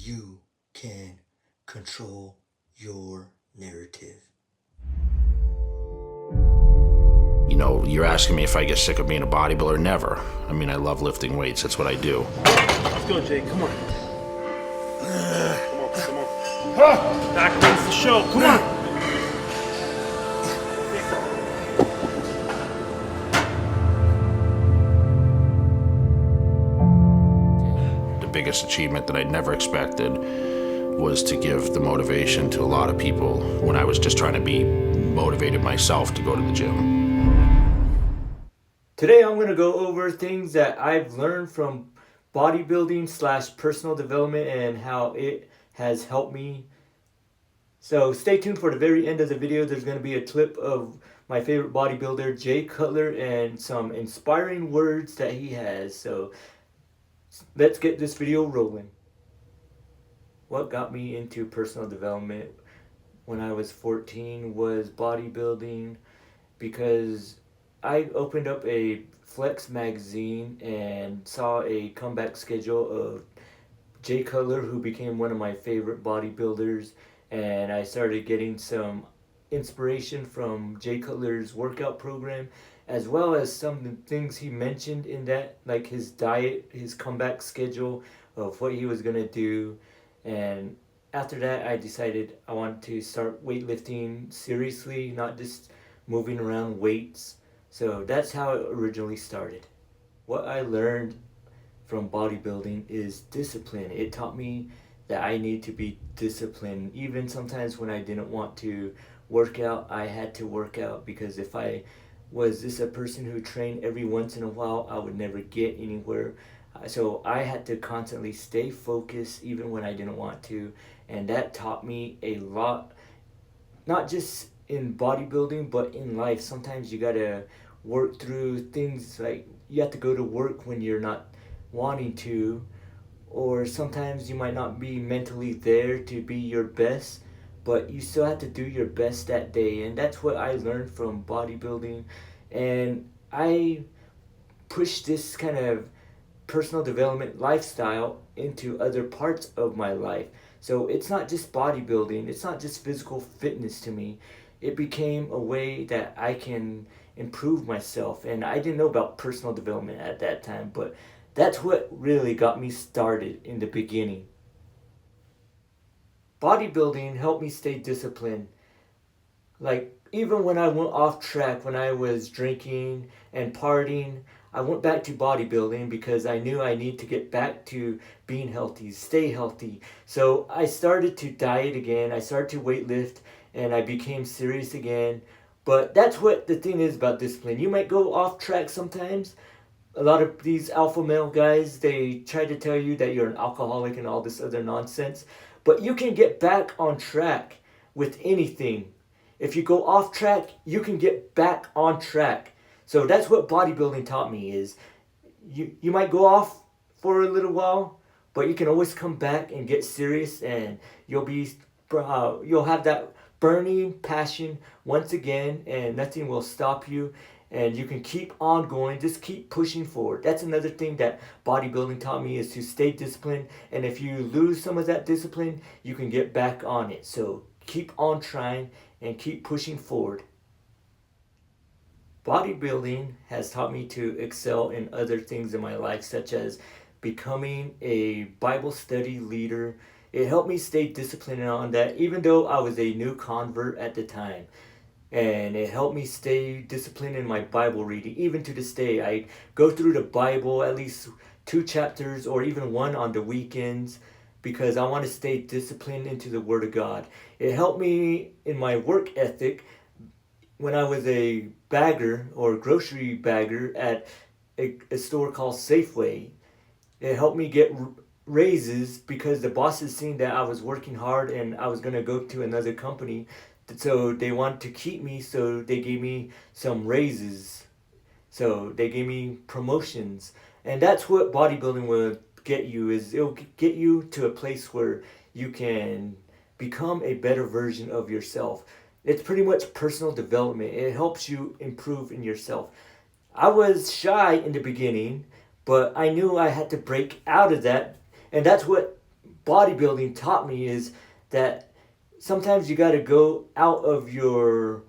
you can control your narrative. You know, you're asking me if I get sick of being a bodybuilder? Never. I mean, I love lifting weights. That's what I do. Let's go, Jake. Come on. Come on. Back against the show. Come on. The biggest achievement that I never expected was to give the motivation to a lot of people when I was just trying to be motivated myself to go to the gym. Today I'm going to go over things that I've learned from bodybuilding / personal development and how it has helped me. So stay tuned for the very end of the video. There's going to be a clip of my favorite bodybuilder, Jay Cutler, and some inspiring words that he has. So let's get this video rolling. What got me into personal development when I was 14 was bodybuilding, because I opened up a Flex magazine and saw a comeback schedule of Jay Cutler, who became one of my favorite bodybuilders, and I started getting some inspiration from Jay Cutler's workout program, as well as some of the things he mentioned in that, like his diet, his comeback schedule of what he was going to do. And after that, I decided I wanted to start weightlifting seriously, not just moving around weights. So that's how it originally started. What I learned from bodybuilding is discipline. It taught me that I need to be disciplined. Even sometimes when I didn't want to work out, I had to work out, because if I was just a person who trained every once in a while, I would never get anywhere. So I had to constantly stay focused even when I didn't want to. And that taught me a lot, not just in bodybuilding, but in life. Sometimes you gotta work through things, like you have to go to work when you're not wanting to, or sometimes you might not be mentally there to be your best, but you still have to do your best that day. And that's what I learned from bodybuilding, and I pushed this kind of personal development lifestyle into other parts of my life. So it's not just bodybuilding, it's not just physical fitness to me. It became a way that I can improve myself. And I didn't know about personal development at that time, but that's what really got me started in the beginning. Bodybuilding helped me stay disciplined. Like, even when I went off track, when I was drinking and partying, I went back to bodybuilding because I knew I need to get back to being healthy, stay healthy. So I started to diet again, I started to weightlift, and I became serious again. But that's what the thing is about discipline. You might go off track sometimes. A lot of these alpha male guys, they try to tell you that you're an alcoholic and all this other nonsense. But you can get back on track with anything. If you go off track, you can get back on track. So that's what bodybuilding taught me, is you might go off for a little while, but you can always come back and get serious, and you'll have that burning passion once again, and nothing will stop you, and you can keep on going, just keep pushing forward. That's another thing that bodybuilding taught me, is to stay disciplined, and if you lose some of that discipline, you can get back on it. So keep on trying and keep pushing forward. Bodybuilding has taught me to excel in other things in my life, such as becoming a Bible study leader. It helped me stay disciplined on that, even though I was a new convert at the time. And it helped me stay disciplined in my Bible reading. Even to this day, I go through the Bible, at least 2 chapters or even 1 on the weekends, because I want to stay disciplined into the Word of God. It helped me in my work ethic when I was a bagger or grocery bagger at a store called Safeway. It helped me get raises because the bosses seen that I was working hard and I was going to go to another company. So they wanted to keep me, so they gave me some raises. So they gave me promotions. And that's what bodybuilding will get you, is it'll get you to a place where you can become a better version of yourself. It's pretty much personal development. It helps you improve in yourself. I was shy in the beginning, but I knew I had to break out of that. And that's what bodybuilding taught me is that sometimes you got to go out of your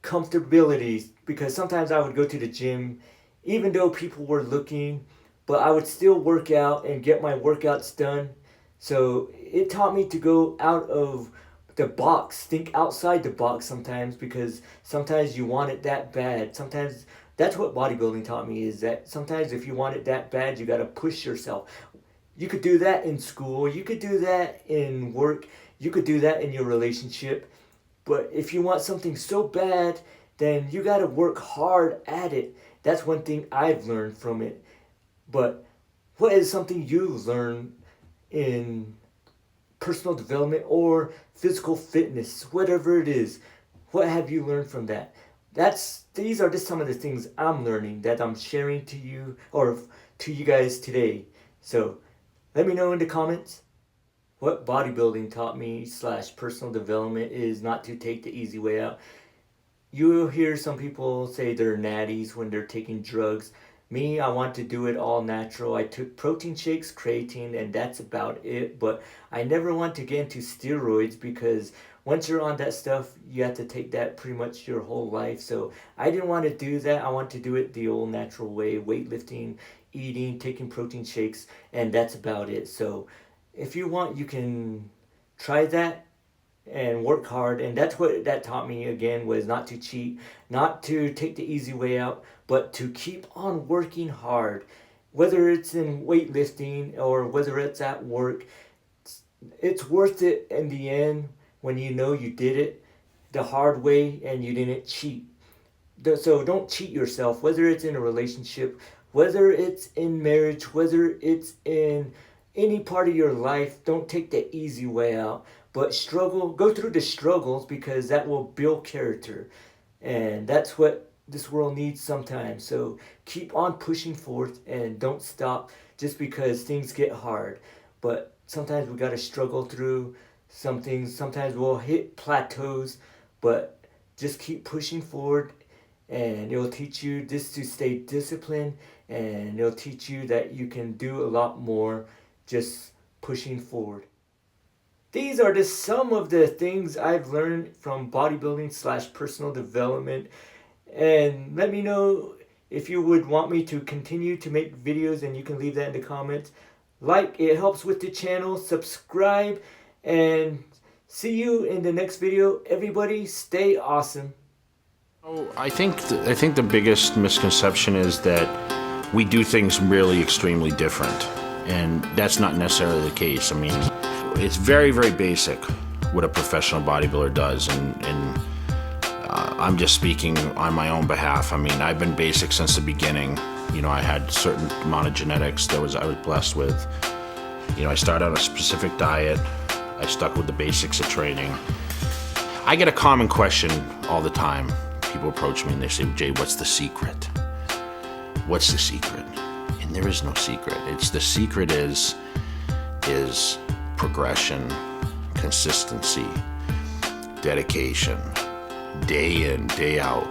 comfortability, because sometimes I would go to the gym even though people were looking, but I would still work out and get my workouts done. So it taught me to go out of the box, think outside the box sometimes, because sometimes you want it that bad. Sometimes that's what bodybuilding taught me, is that sometimes if you want it that bad, you got to push yourself. You could do that in school, you could do that in work, you could do that in your relationship. But if you want something so bad, then you got to work hard at it. That's one thing I've learned from it. But what is something you've learned in personal development or physical fitness, whatever it is? What have you learned from that? These are just some of the things I'm learning that I'm sharing to you, or to you guys today. So let me know in the comments what bodybuilding taught me / personal development is not to take the easy way out. You'll hear some people say they're natties when they're taking drugs. Me, I want to do it all natural. I took protein shakes, creatine, and that's about it. But I never want to get into steroids, because once you're on that stuff, you have to take that pretty much your whole life. So I didn't want to do that. I want to do it the old natural way, weightlifting, eating, taking protein shakes, and that's about it. So if you want, you can try that and work hard. And that's what that taught me, again, was not to cheat, not to take the easy way out, but to keep on working hard, whether it's in weightlifting or whether it's at work. It's worth it in the end when you know you did it the hard way and you didn't cheat. So don't cheat yourself, whether it's in a relationship, whether it's in marriage, whether it's in any part of your life. Don't take the easy way out, but go through the struggles, because that will build character. And that's what this world needs sometimes. So keep on pushing forth and don't stop just because things get hard. But sometimes we got to struggle through some things. Sometimes we'll hit plateaus, but just keep pushing forward, and it'll teach you just to stay disciplined, and it'll teach you that you can do a lot more just pushing forward. These are just some of the things I've learned from bodybuilding / personal development. And let me know if you would want me to continue to make videos, and you can leave that in the comments. Like, it helps with the channel. Subscribe, and see you in the next video. Everybody stay awesome. I think the biggest misconception is that we do things really extremely different, and that's not necessarily the case. I mean, it's very, very basic what a professional bodybuilder does, and I'm just speaking on my own behalf. I mean, I've been basic since the beginning. You know, I had a certain amount of genetics that I was blessed with. You know, I started on a specific diet. I stuck with the basics of training. I get a common question all the time. People approach me and they say, "Jay, what's the secret? What's the secret?" And there is no secret. The secret is progression, consistency, dedication, day in, day out.